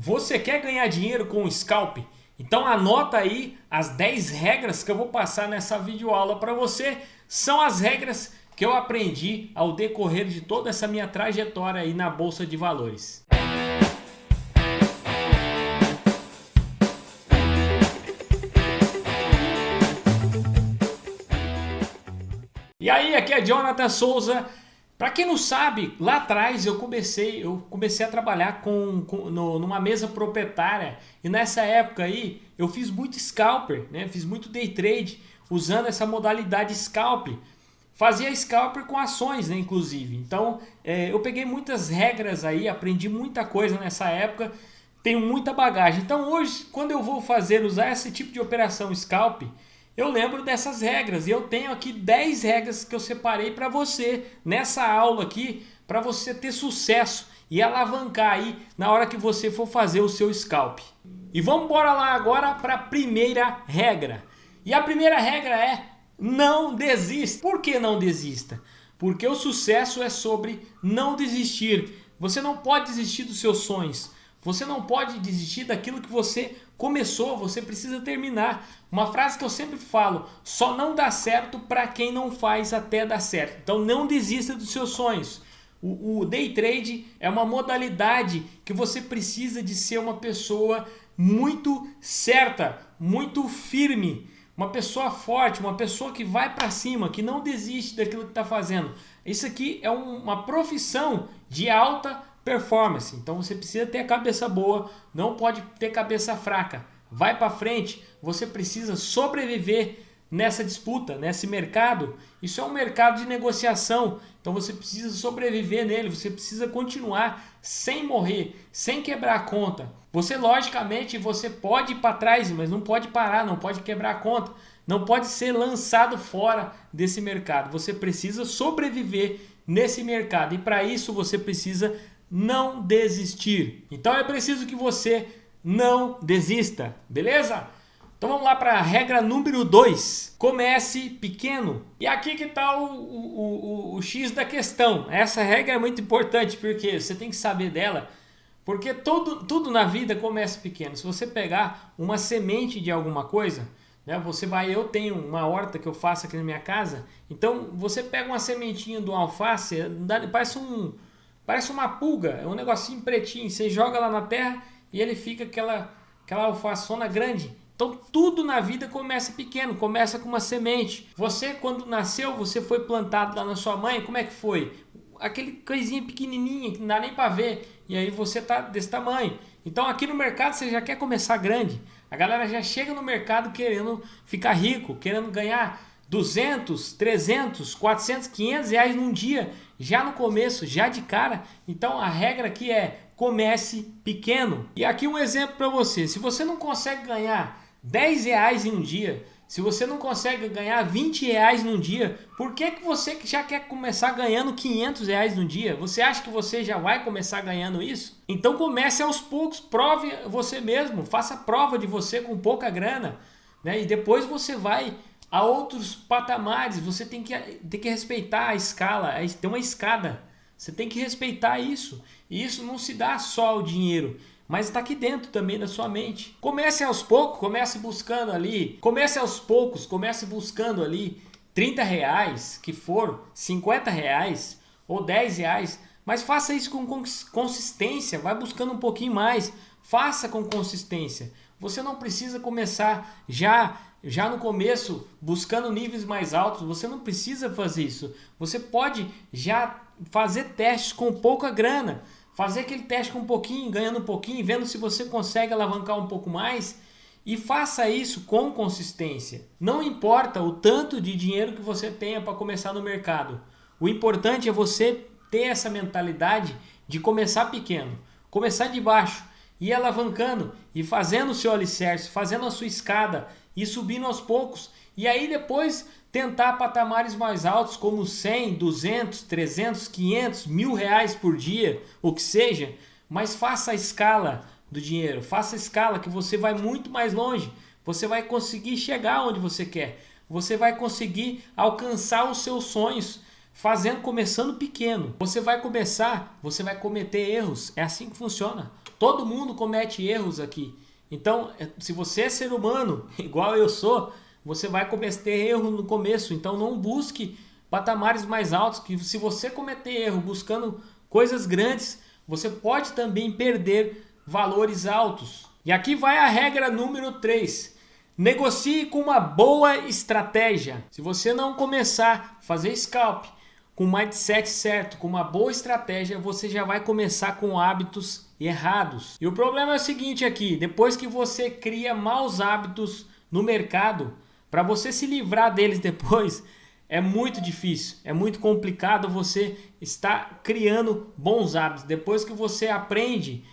Você quer ganhar dinheiro com o scalp? Então anota aí as 10 regras que eu vou passar nessa videoaula para você. São as regras que eu aprendi ao decorrer de toda essa minha trajetória aí na Bolsa de Valores. E aí, aqui é Jonathan Souza. Para quem não sabe, lá atrás eu comecei a trabalhar numa mesa proprietária e nessa época aí eu fiz muito scalper, né? Fiz muito day trade usando essa modalidade scalp. Fazia scalper com ações, né? Inclusive. Então eu peguei muitas regras aí, aprendi muita coisa nessa época, tenho muita bagagem. Então hoje, quando eu vou usar esse tipo de operação scalp, eu lembro dessas regras e eu tenho aqui 10 regras que eu separei para você nessa aula aqui, para você ter sucesso e alavancar aí na hora que você for fazer o seu scalp. E vamos embora lá agora para a primeira regra. E a primeira regra é: não desista. Por que não desista? Porque o sucesso é sobre não desistir. Você não pode desistir dos seus sonhos. Você não pode desistir daquilo que você começou, você precisa terminar. Uma frase que eu sempre falo: só não dá certo para quem não faz até dar certo. Então não desista dos seus sonhos. O day trade é uma modalidade que você precisa de ser uma pessoa muito certa, muito firme, uma pessoa forte, uma pessoa que vai para cima, que não desiste daquilo que está fazendo. Isso aqui é uma profissão de alta performance, então você precisa ter a cabeça boa, não pode ter cabeça fraca. Vai para frente, você precisa sobreviver nessa disputa, nesse mercado. Isso é um mercado de negociação, então você precisa sobreviver nele, você precisa continuar sem morrer, sem quebrar a conta. Você, logicamente, você pode ir para trás, mas não pode parar, não pode quebrar a conta, não pode ser lançado fora desse mercado. Você precisa sobreviver nesse mercado e para isso você precisa não desistir. Então é preciso que você não desista, beleza? Então vamos lá para a regra número 2. Comece pequeno. E aqui que está o X da questão. Essa regra é muito importante porque você tem que saber dela. Porque tudo na vida começa pequeno. Se você pegar uma semente de alguma coisa, né, eu tenho uma horta que eu faço aqui na minha casa. Então você pega uma sementinha do alface, parece uma pulga, é um negocinho pretinho. Você joga lá na terra e ele fica aquela alfaçona grande. Então tudo na vida começa pequeno, começa com uma semente. Você, quando nasceu, você foi plantado lá na sua mãe, como é que foi? Aquele coisinha pequenininha que não dá nem para ver. E aí você tá desse tamanho. Então aqui no mercado você já quer começar grande. A galera já chega no mercado querendo ficar rico, querendo ganhar 200, 300, 400, 500 reais num dia, já no começo, já de cara. Então a regra aqui é: comece pequeno. E aqui um exemplo para você: se você não consegue ganhar 10 reais em um dia, se você não consegue ganhar 20 reais num dia, por que você já quer começar ganhando 500 reais num dia? Você acha que você já vai começar ganhando isso? Então comece aos poucos, prove você mesmo, faça prova de você com pouca grana, né? E depois você vai a outros patamares. Você tem que respeitar a escala, tem uma escada, você tem que respeitar isso. E isso não se dá só ao dinheiro, mas está aqui dentro também da sua mente. Comece aos poucos, comece buscando ali 30 reais, que for 50 reais ou 10 reais, mas faça isso com consistência, vai buscando um pouquinho mais, faça com consistência. Você não precisa começar já no começo buscando níveis mais altos, você não precisa fazer isso. Você pode já fazer testes com pouca grana, fazer aquele teste com um pouquinho, ganhando um pouquinho, vendo se você consegue alavancar um pouco mais, e faça isso com consistência. Não importa o tanto de dinheiro que você tenha para começar no mercado, o importante é você ter essa mentalidade de começar pequeno, começar de baixo, ir alavancando e fazendo o seu alicerce, fazendo a sua escada e subindo aos poucos, e aí depois tentar patamares mais altos como 100, 200, 300, 500, 1.000 reais por dia, o que seja, mas faça a escala do dinheiro, faça a escala que você vai muito mais longe, você vai conseguir chegar onde você quer, você vai conseguir alcançar os seus sonhos, começando pequeno. Você vai começar, você vai cometer erros, é assim que funciona. Todo mundo comete erros aqui. Então, se você é ser humano, igual eu sou, você vai cometer erro no começo. Então, não busque patamares mais altos, que se você cometer erro buscando coisas grandes, você pode também perder valores altos. E aqui vai a regra número 3. Negocie com uma boa estratégia. Se você não começar a fazer scalp com o mindset certo, com uma boa estratégia, você já vai começar com hábitos errados. E o problema é o seguinte aqui, depois que você cria maus hábitos no mercado, para você se livrar deles depois, é muito difícil, é muito complicado você estar criando bons hábitos. Depois que você aprende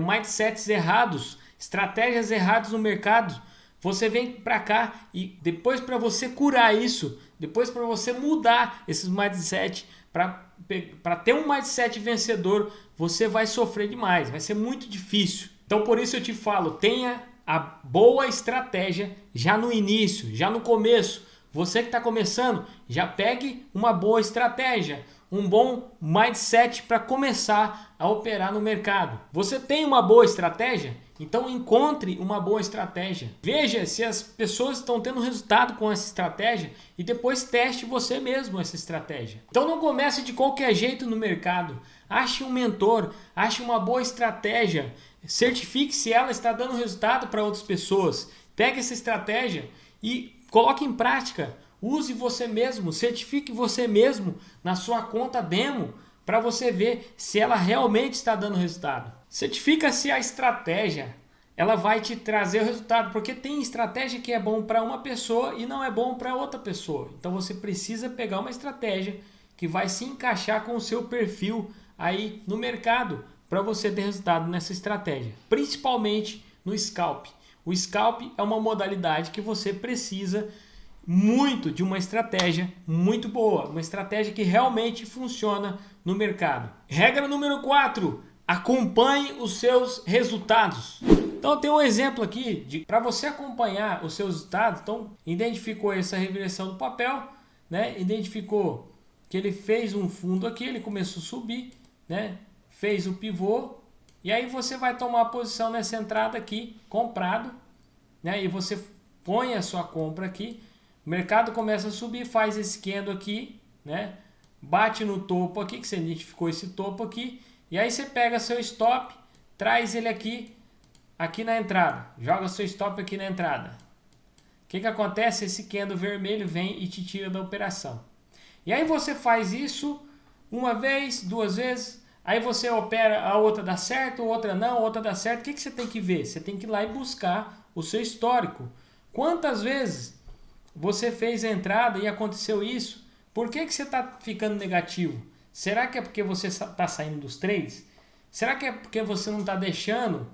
mindsets errados, estratégias erradas no mercado, você vem para cá e depois para você curar isso, depois para você mudar esses mindset, para ter um mindset vencedor, você vai sofrer demais, vai ser muito difícil. Então por isso eu te falo, tenha a boa estratégia já no início, já no começo. Você que está começando, já pegue uma boa estratégia, um bom mindset para começar a operar no mercado. Você tem uma boa estratégia? Então encontre uma boa estratégia. Veja se as pessoas estão tendo resultado com essa estratégia e depois teste você mesmo essa estratégia. Então não comece de qualquer jeito no mercado. Ache um mentor, ache uma boa estratégia, certifique se ela está dando resultado para outras pessoas. Pegue essa estratégia e coloque em prática. Use você mesmo, certifique você mesmo na sua conta demo para você ver se ela realmente está dando resultado. Certifica se a estratégia ela vai te trazer o resultado, porque tem estratégia que é bom para uma pessoa e não é bom para outra pessoa. Então você precisa pegar uma estratégia que vai se encaixar com o seu perfil aí no mercado para você ter resultado nessa estratégia, principalmente no scalp. O scalp é uma modalidade que você precisa muito de uma estratégia muito boa, uma estratégia que realmente funciona no mercado. Regra número 4, acompanhe os seus resultados. Então tem um exemplo aqui para você acompanhar os seus resultados. Então identificou essa reversão do papel, né? Identificou que ele fez um fundo aqui, ele começou a subir, né? Fez o pivô e aí você vai tomar a posição nessa entrada aqui, comprado, né? E você põe a sua compra aqui. O mercado começa a subir, faz esse candle aqui, né? Bate no topo aqui, que você identificou esse topo aqui. E aí você pega seu stop, traz ele aqui na entrada. Joga seu stop aqui na entrada. O que acontece? Esse candle vermelho vem e te tira da operação. E aí você faz isso uma vez, duas vezes. Aí você opera, a outra dá certo, outra não, outra dá certo. O que você tem que ver? Você tem que ir lá e buscar o seu histórico. Quantas vezes você fez a entrada e aconteceu isso? Por que você está ficando negativo? Será que é porque você está saindo dos trades? Será que é porque você não está deixando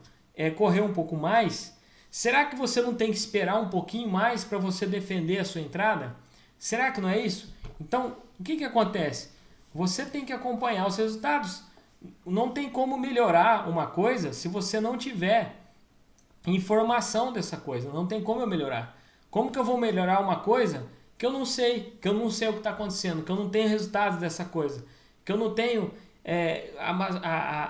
correr um pouco mais? Será que você não tem que esperar um pouquinho mais para você defender a sua entrada? Será que não é isso? Então, o que acontece? Você tem que acompanhar os resultados. Não tem como melhorar uma coisa se você não tiver informação dessa coisa. Não tem como eu melhorar. Como que eu vou melhorar uma coisa que eu não sei o que está acontecendo, que eu não tenho resultados dessa coisa, que eu não tenho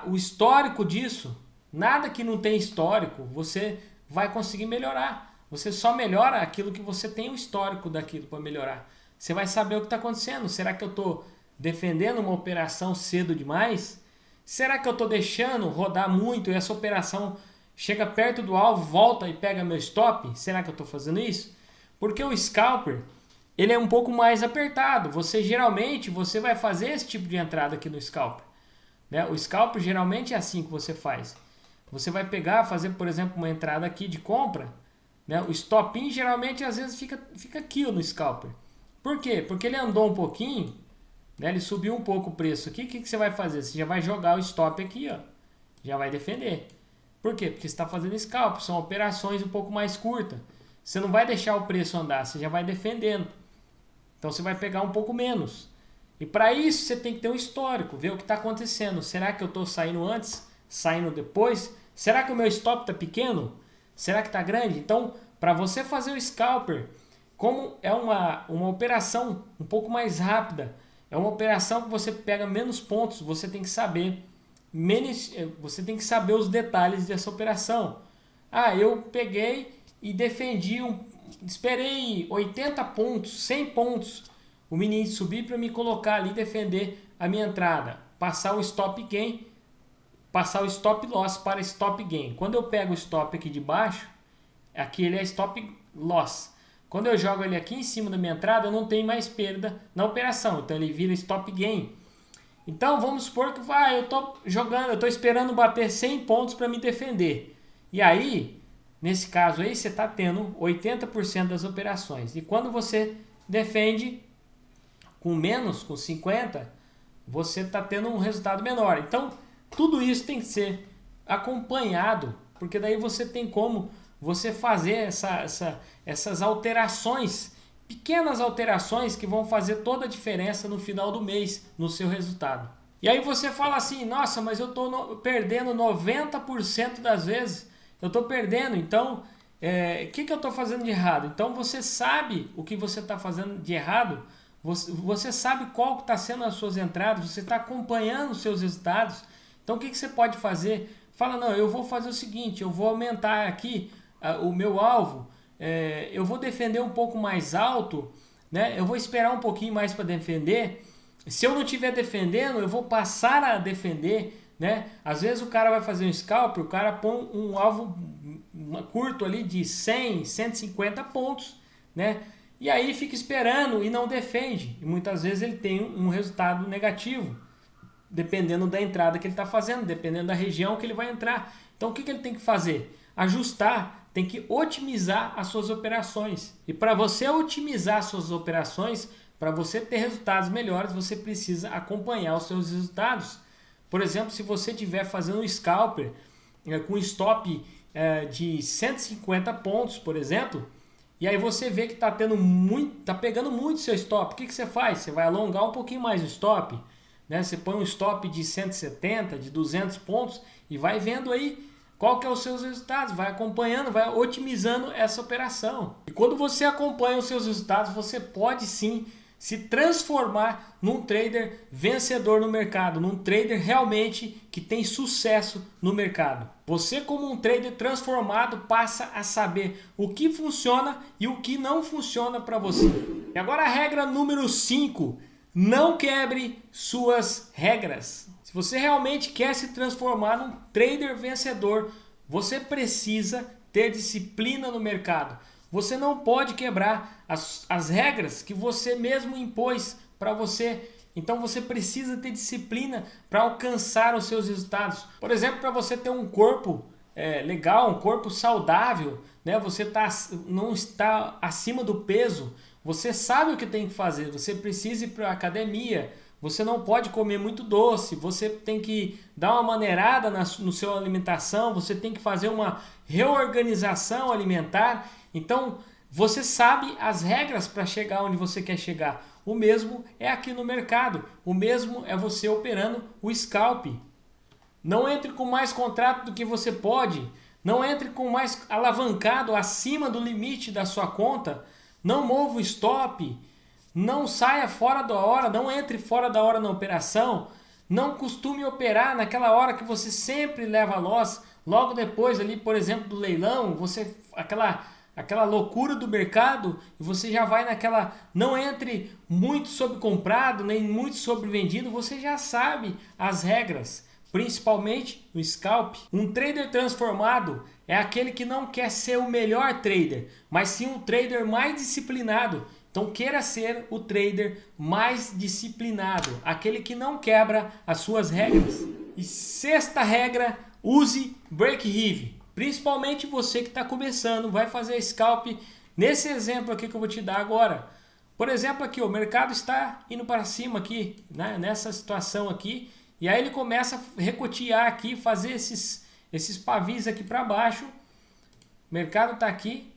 o histórico disso? Nada que não tem histórico você vai conseguir melhorar. Você só melhora aquilo que você tem o histórico daquilo para melhorar. Você vai saber o que está acontecendo. Será que eu estou defendendo uma operação cedo demais? Será que eu estou deixando rodar muito e essa operação chega perto do alvo, volta e pega meu stop? Será que eu estou fazendo isso? Porque o scalper, ele é um pouco mais apertado. Geralmente você vai fazer esse tipo de entrada aqui no scalper, né? O scalper geralmente é assim que você faz. Você vai pegar, fazer, por exemplo, uma entrada aqui de compra, né? O stop in geralmente às vezes fica aqui no scalper. Por quê? Porque ele andou um pouquinho, né? Ele subiu um pouco o preço aqui. O que você vai fazer? Você já vai jogar o stop aqui, ó, já vai defender. Por quê? Porque você está fazendo scalp, são operações um pouco mais curtas. Você não vai deixar o preço andar, você já vai defendendo. Então você vai pegar um pouco menos. E para isso você tem que ter um histórico, ver o que está acontecendo. Será que eu estou saindo antes, saindo depois? Será que o meu stop está pequeno? Será que está grande? Então, para você fazer o scalper, como é uma operação um pouco mais rápida, é uma operação que você pega menos pontos, você tem que saber você tem que saber os detalhes dessa operação. Ah, eu peguei e defendi, esperei 80 pontos, 100 pontos, o mini subir para me colocar ali e defender a minha entrada. Passar o stop gain, passar o stop loss para stop gain. Quando eu pego o stop aqui de baixo, aqui ele é stop loss. Quando eu jogo ele aqui em cima da minha entrada, eu não tenho mais perda na operação. Então ele vira stop gain. Então vamos supor que eu estou jogando, eu estou esperando bater 100 pontos para me defender. E aí, nesse caso aí, você está tendo 80% das operações. E quando você defende com menos, com 50%, você está tendo um resultado menor. Então, tudo isso tem que ser acompanhado, porque daí você tem como você fazer essas alterações, pequenas alterações que vão fazer toda a diferença no final do mês, no seu resultado. E aí você fala assim, nossa, mas eu estou perdendo 90% das vezes, eu estou perdendo, então o que eu estou fazendo de errado? Então você sabe o que você está fazendo de errado, você sabe qual está sendo as suas entradas, você está acompanhando os seus resultados. Então o que você pode fazer? Fala, não, eu vou fazer o seguinte, eu vou aumentar aqui o meu alvo, eu vou defender um pouco mais alto, né? Eu vou esperar um pouquinho mais para defender. Se eu não estiver defendendo, eu vou passar a defender, né? Às vezes o cara vai fazer um scalp, o cara põe um alvo curto ali de 100, 150 pontos, né? E aí fica esperando e não defende. E muitas vezes ele tem um resultado negativo, dependendo da entrada que ele está fazendo, dependendo da região que ele vai entrar. Então o que ele tem que fazer? Ajustar, tem que otimizar as suas operações. E para você otimizar as suas operações, para você ter resultados melhores, você precisa acompanhar os seus resultados. Por exemplo, se você estiver fazendo um scalper com stop de 150 pontos, por exemplo, e aí você vê que está pegando muito seu stop, o que você faz? Você vai alongar um pouquinho mais o stop, né? Você põe um stop de 170, de 200 pontos e vai vendo aí qual que é os seus resultados, vai acompanhando, vai otimizando essa operação. E quando você acompanha os seus resultados, você pode sim se transformar num trader vencedor no mercado, num trader realmente que tem sucesso no mercado. Você, como um trader transformado, passa a saber o que funciona e o que não funciona para você. E agora a regra número 5, não quebre suas regras. Se você realmente quer se transformar num trader vencedor, você precisa ter disciplina no mercado. Você não pode quebrar as regras que você mesmo impôs para você. Então você precisa ter disciplina para alcançar os seus resultados. Por exemplo, para você ter um corpo legal, um corpo saudável, né? Você não está acima do peso, você sabe o que tem que fazer, você precisa ir para a academia, você não pode comer muito doce, você tem que dar uma maneirada na sua alimentação, você tem que fazer uma reorganização alimentar. Então, você sabe as regras para chegar onde você quer chegar. O mesmo é aqui no mercado. O mesmo é você operando o scalp. Não entre com mais contrato do que você pode. Não entre com mais alavancado acima do limite da sua conta. Não mova o stop. Não saia fora da hora. Não entre fora da hora na operação. Não costume operar naquela hora que você sempre leva loss. Logo depois ali, por exemplo, do leilão, você aquela loucura do mercado, e você já vai naquela, não entre muito sobre comprado, nem muito sobre vendido, você já sabe as regras, principalmente no scalp. Um trader transformado é aquele que não quer ser o melhor trader, mas sim um trader mais disciplinado. Então queira ser o trader mais disciplinado, aquele que não quebra as suas regras. E sexta regra, use break-even. Principalmente você que está começando, vai fazer scalp nesse exemplo aqui que eu vou te dar agora. Por exemplo, aqui o mercado está indo para cima aqui, né, nessa situação aqui, e aí ele começa a recotear aqui, fazer esses pavis aqui para baixo. O mercado está aqui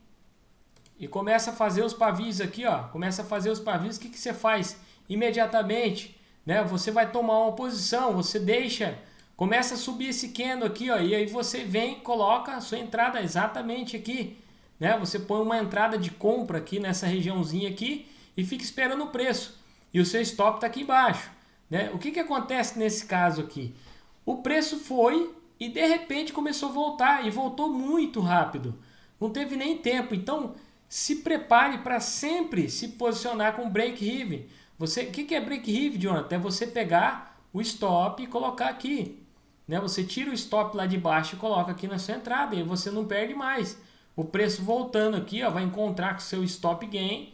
e começa a fazer os pavis aqui, ó. Começa a fazer os pavis. O que você faz? Imediatamente, né? Você vai tomar uma posição, você deixa. Começa a subir esse candle aqui, ó, e aí você vem e coloca a sua entrada exatamente aqui, né? Você põe uma entrada de compra aqui nessa regiãozinha aqui e fica esperando o preço. E o seu stop está aqui embaixo, né? O que acontece nesse caso aqui? o preço foi e de repente começou a voltar e voltou muito rápido. Não teve nem tempo. Então se prepare para sempre se posicionar com break-even. O que é break-even, Jonathan? É você pegar o stop e colocar aqui. Né? Você tira o stop lá de baixo e coloca aqui na sua entrada e você não perde mais. O preço voltando aqui, ó, vai encontrar com o seu stop gain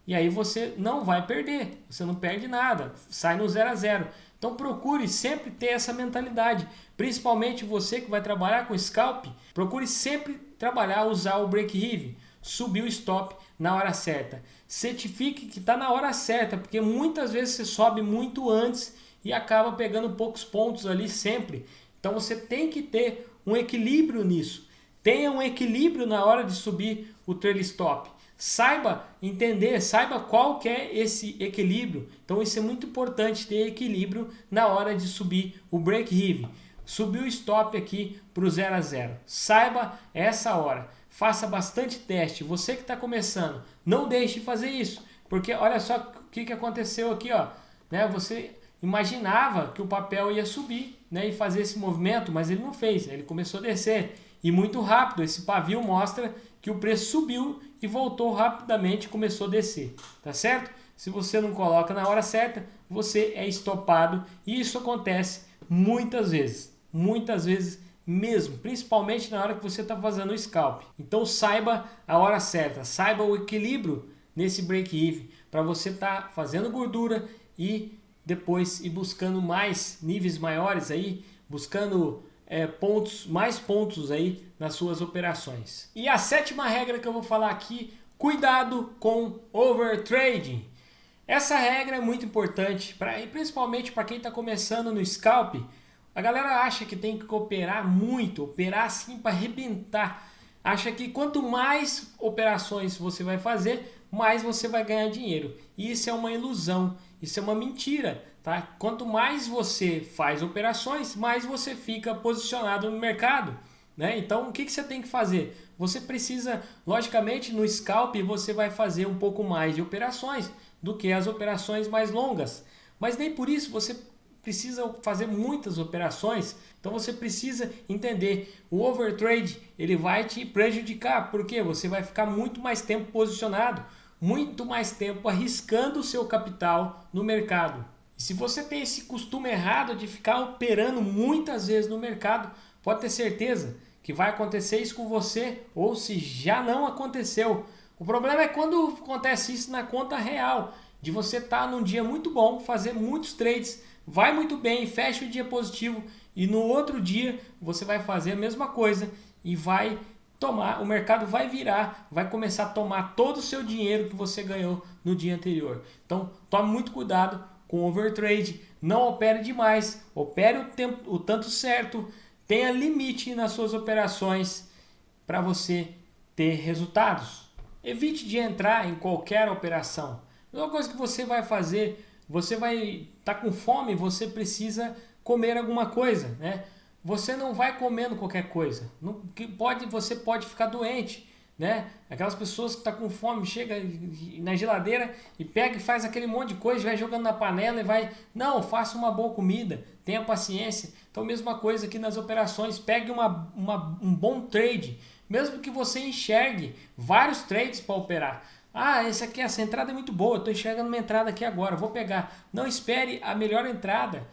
e aí você não vai perder. Você não perde nada. Sai no 0 a 0. Então procure sempre ter essa mentalidade. Principalmente você que vai trabalhar com scalp, procure sempre trabalhar, usar o break-even. Subir o stop na hora certa. Certifique que está na hora certa, porque muitas vezes você sobe muito antes e acaba pegando poucos pontos ali sempre. Então você tem que ter um equilíbrio nisso. Tenha um equilíbrio na hora de subir o trail stop. Saiba entender, saiba qual que é esse equilíbrio. Então isso é muito importante, ter equilíbrio na hora de subir o break-even. Subir o stop aqui para o 0 a 0. Saiba essa hora. Faça bastante teste. Você que está começando, não deixe de fazer isso. Porque olha só o que aconteceu aqui, ó. Né? Você imaginava que o papel ia subir, né, e fazer esse movimento, mas ele não fez. Ele começou a descer. E muito rápido. Esse pavio mostra que o preço subiu e voltou rapidamente e começou a descer. Tá certo? Se você não coloca na hora certa, você é estopado. E isso acontece muitas vezes. Muitas vezes mesmo, principalmente na hora que você está fazendo o scalp. Então saiba a hora certa, saiba o equilíbrio nesse break-even para você estar fazendo gordura e depois ir buscando mais níveis maiores aí, buscando mais pontos aí nas suas operações. E a sétima regra que eu vou falar aqui, cuidado com overtrading. Essa regra é muito importante, principalmente para quem está começando no scalp. A galera acha que tem que operar muito, operar assim para arrebentar. Acha que quanto mais operações você vai fazer, mais você vai ganhar dinheiro. E isso é uma ilusão, isso é uma mentira. Tá? Quanto mais você faz operações, mais você fica posicionado no mercado. Né? Então o que você tem que fazer? Você precisa, logicamente no scalp você vai fazer um pouco mais de operações do que as operações mais longas. Mas nem por isso você precisa fazer muitas operações, então você precisa entender, o overtrade ele vai te prejudicar, porque você vai ficar muito mais tempo posicionado, muito mais tempo arriscando o seu capital no mercado. E se você tem esse costume errado de ficar operando muitas vezes no mercado, pode ter certeza que vai acontecer isso com você, ou se já não aconteceu. O problema é quando acontece isso na conta real, de você estar num dia muito bom, fazer muitos trades, vai muito bem, fecha o dia positivo e no outro dia você vai fazer a mesma coisa e vai tomar, o mercado vai virar, vai começar a tomar todo o seu dinheiro que você ganhou no dia anterior. Então tome muito cuidado com o overtrade, não opere demais, opere o tanto certo, tenha limite nas suas operações para você ter resultados. Evite de entrar em qualquer operação. A única coisa que você vai fazer, você vai estar com fome, você precisa comer alguma coisa, né? Você não vai comendo qualquer coisa. Você pode ficar doente, né? Aquelas pessoas que estão com fome, chega na geladeira e pega e faz aquele monte de coisa, vai jogando na panela e vai... Não, faça uma boa comida, tenha paciência. Então, mesma coisa aqui nas operações, pegue um bom trade, mesmo que você enxergue vários trades para operar. Ah, essa entrada é muito boa, estou enxergando uma entrada aqui agora, vou pegar. Não espere a melhor entrada.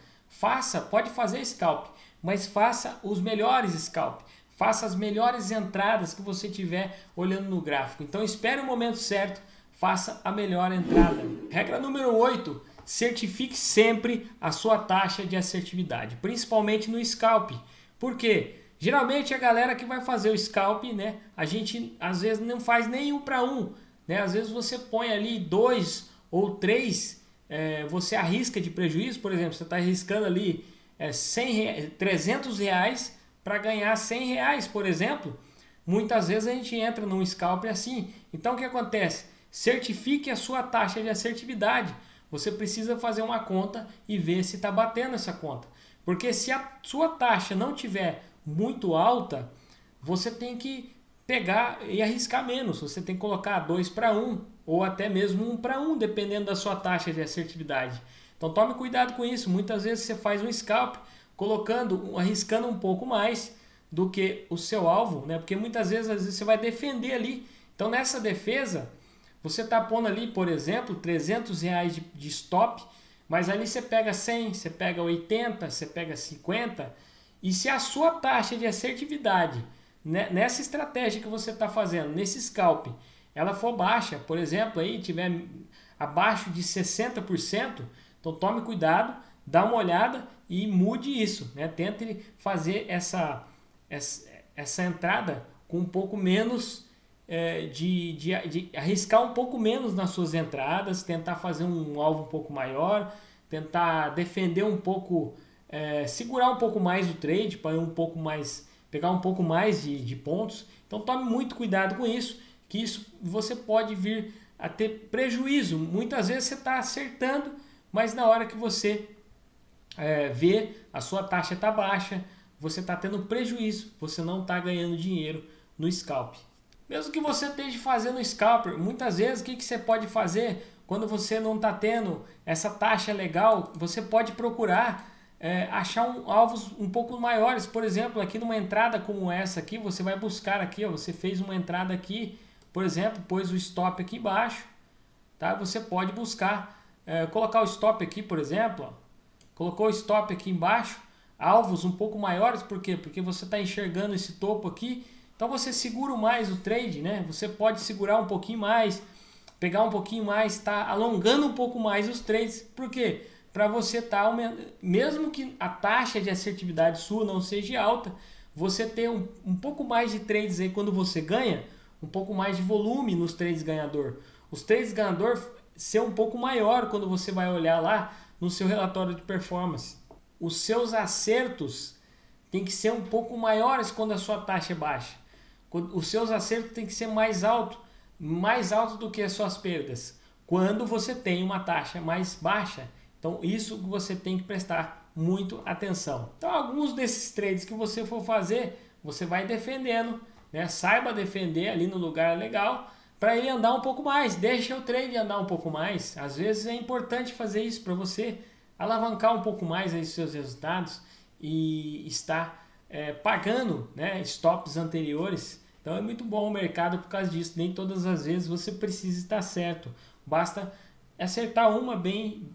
Pode fazer scalp, mas faça os melhores scalp. Faça as melhores entradas que você tiver olhando no gráfico. Então espere o momento certo, faça a melhor entrada. Regra número 8, certifique sempre a sua taxa de assertividade, principalmente no scalp. Por quê? Geralmente a galera que vai fazer o scalp, né, a gente às vezes não faz nem 1 para 1. Né? Às vezes você põe ali 2 ou 3, você arrisca de prejuízo, por exemplo, você está arriscando ali 300 reais para ganhar 100 reais, por exemplo. Muitas vezes a gente entra num scalp assim. Então o que acontece? Certifique a sua taxa de assertividade. Você precisa fazer uma conta e ver se está batendo essa conta. Porque se a sua taxa não tiver muito alta, você tem que pegar e arriscar menos. Você tem que colocar 2 para 1 ou até mesmo 1 para 1, dependendo da sua taxa de assertividade. Então tome cuidado com isso. Muitas vezes você faz um scalp, colocando, arriscando um pouco mais do que o seu alvo, né? Porque muitas vezes, às vezes você vai defender ali. Então nessa defesa, você está pondo ali, por exemplo, R$ 300 de stop, mas ali você pega 100, você pega 80, você pega 50, e se a sua taxa de assertividade, né, nessa estratégia que você está fazendo, nesse scalp, ela for baixa, por exemplo, aí tiver abaixo de 60%, então tome cuidado, dá uma olhada e mude isso, né? Tente fazer essa entrada com um pouco menos de arriscar um pouco menos nas suas entradas, tentar fazer um alvo um pouco maior, tentar defender um pouco, segurar um pouco mais o trade para um pouco mais, pegar um pouco mais de pontos. Então tome muito cuidado com isso, que isso você pode vir a ter prejuízo. Muitas vezes você está acertando, mas na hora que você vê a sua taxa está baixa, você está tendo prejuízo, você não está ganhando dinheiro no scalp. Mesmo que você esteja fazendo scalper, muitas vezes o que você pode fazer quando você não está tendo essa taxa legal, você pode procurar achar alvos um pouco maiores. Por exemplo, aqui numa entrada como essa aqui, você vai buscar aqui, ó, você fez uma entrada aqui, por exemplo, pôs o stop aqui embaixo, tá? Você pode buscar, colocar o stop aqui, por exemplo, ó, colocou o stop aqui embaixo, alvos um pouco maiores, por quê? Porque você está enxergando esse topo aqui, então você segura mais o trade, né? Você pode segurar um pouquinho mais, pegar um pouquinho mais, tá alongando um pouco mais os trades, por quê? Para você estar mesmo que a taxa de assertividade sua não seja alta, você ter um pouco mais de trades aí quando você ganha, um pouco mais de volume nos trades ganhador. Os trades ganhador ser um pouco maior quando você vai olhar lá no seu relatório de performance. Os seus acertos tem que ser um pouco maiores quando a sua taxa é baixa. Os seus acertos tem que ser mais alto do que as suas perdas, quando você tem uma taxa mais baixa. Então isso que você tem que prestar muito atenção. Então alguns desses trades que você for fazer, você vai defendendo, né? Saiba defender ali no lugar legal, para ele andar um pouco mais, deixa o trade andar um pouco mais. Às vezes é importante fazer isso para você alavancar um pouco mais aí os seus resultados e estar pagando, né, stops anteriores. Então é muito bom o mercado por causa disso. Nem todas as vezes você precisa estar certo. Basta acertar uma bem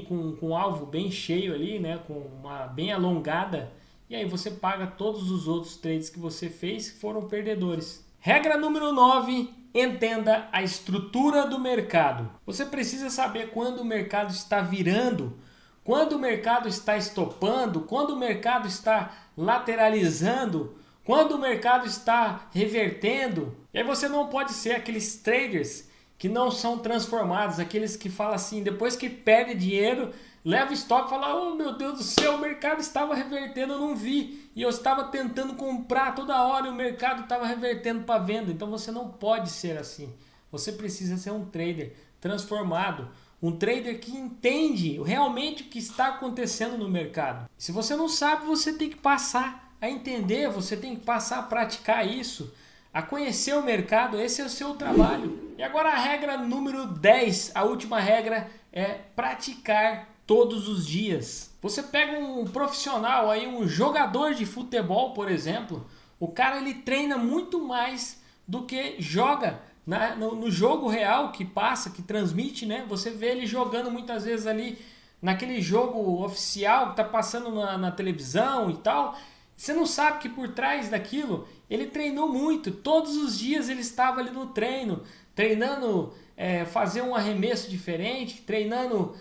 com um alvo bem cheio ali, né, com uma bem alongada, e aí você paga todos os outros trades que você fez que foram perdedores. Regra número 9, entenda a estrutura do mercado. Você precisa saber quando o mercado está virando, quando o mercado está estopando, quando o mercado está lateralizando, quando o mercado está revertendo. E aí você não pode ser aqueles traders que não são transformados, aqueles que falam assim, depois que perde dinheiro, leva stop e fala, oh meu Deus do céu, o mercado estava revertendo, eu não vi, e eu estava tentando comprar toda hora e o mercado estava revertendo para venda. Então você não pode ser assim, você precisa ser um trader transformado, um trader que entende realmente o que está acontecendo no mercado. Se você não sabe, você tem que passar a entender, você tem que passar a praticar isso, a conhecer o mercado. Esse é o seu trabalho. E agora a regra número 10, a última regra, é praticar todos os dias. Você pega um profissional aí, um jogador de futebol, por exemplo, o cara ele treina muito mais do que joga no jogo real que passa, que transmite, né? Você vê ele jogando muitas vezes ali naquele jogo oficial que está passando na televisão e tal. Você não sabe que por trás daquilo ele treinou muito. Todos os dias ele estava ali no treino, treinando fazer um arremesso diferente, treinando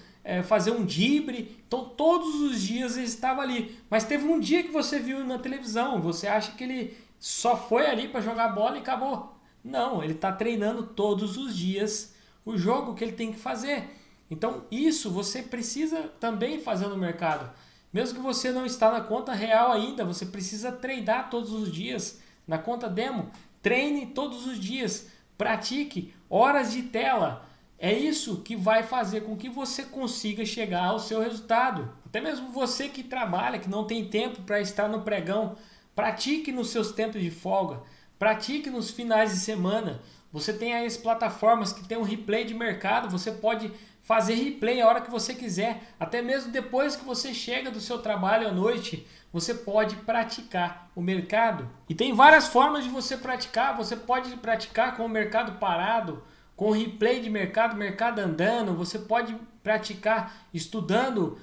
fazer um drible. Então todos os dias ele estava ali. Mas teve um dia que você viu na televisão, você acha que ele só foi ali para jogar bola e acabou. Não, ele está treinando todos os dias o jogo que ele tem que fazer. Então isso você precisa também fazer no mercado. Mesmo que você não está na conta real ainda, você precisa treinar todos os dias. Na conta demo, treine todos os dias. Pratique horas de tela. É isso que vai fazer com que você consiga chegar ao seu resultado. Até mesmo você que trabalha, que não tem tempo para estar no pregão, pratique nos seus tempos de folga. Pratique nos finais de semana. Você tem aí as plataformas que tem um replay de mercado. Você pode fazer replay a hora que você quiser, até mesmo depois que você chega do seu trabalho à noite, você pode praticar o mercado. E tem várias formas de você praticar. Você pode praticar com o mercado parado, com replay de mercado, mercado andando. Você pode praticar estudando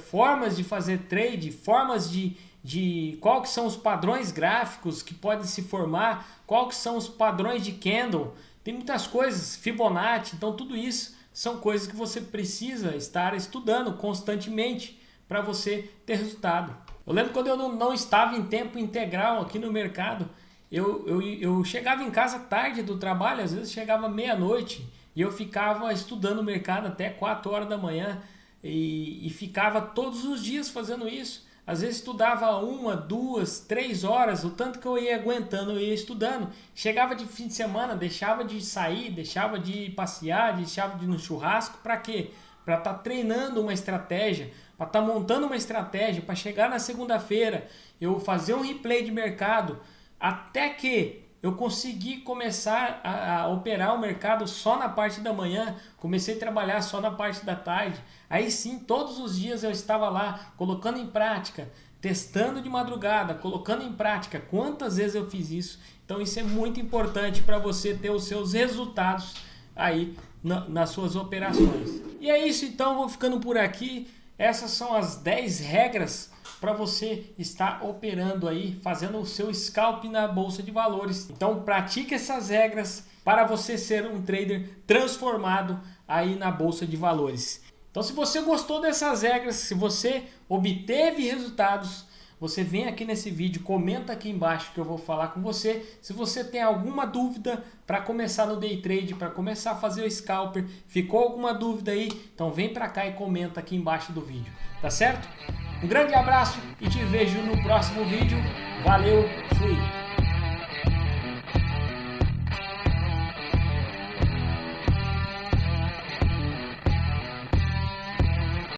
formas de fazer trade, formas de qual que são os padrões gráficos que podem se formar, qual que são os padrões de candle. Tem muitas coisas, Fibonacci, então tudo isso são coisas que você precisa estar estudando constantemente para você ter resultado. Eu lembro quando eu não estava em tempo integral aqui no mercado, eu chegava em casa tarde do trabalho, às vezes chegava meia-noite e eu ficava estudando o mercado até 4 horas da manhã e ficava todos os dias fazendo isso. Às vezes estudava 1, 2, 3 horas, o tanto que eu ia aguentando, eu ia estudando. Chegava de fim de semana, deixava de sair, deixava de passear, deixava de ir no churrasco. Para quê? Para estar treinando uma estratégia, para estar montando uma estratégia, para chegar na segunda-feira, eu fazer um replay de mercado, até que eu consegui começar a operar o mercado só na parte da manhã, comecei a trabalhar só na parte da tarde. Aí sim, todos os dias eu estava lá, colocando em prática, testando de madrugada, colocando em prática. Quantas vezes eu fiz isso? Então isso é muito importante para você ter os seus resultados aí nas suas operações. E é isso, então, vou ficando por aqui. Essas são as 10 regras para você estar operando aí, fazendo o seu scalp na bolsa de valores. Então pratique essas regras para você ser um trader transformado aí na bolsa de valores. Então se você gostou dessas regras, se você obteve resultados, você vem aqui nesse vídeo, comenta aqui embaixo que eu vou falar com você. Se você tem alguma dúvida para começar no day trade, para começar a fazer o scalper, ficou alguma dúvida aí? Então vem para cá e comenta aqui embaixo do vídeo, tá certo? Um grande abraço e te vejo no próximo vídeo. Valeu, fui!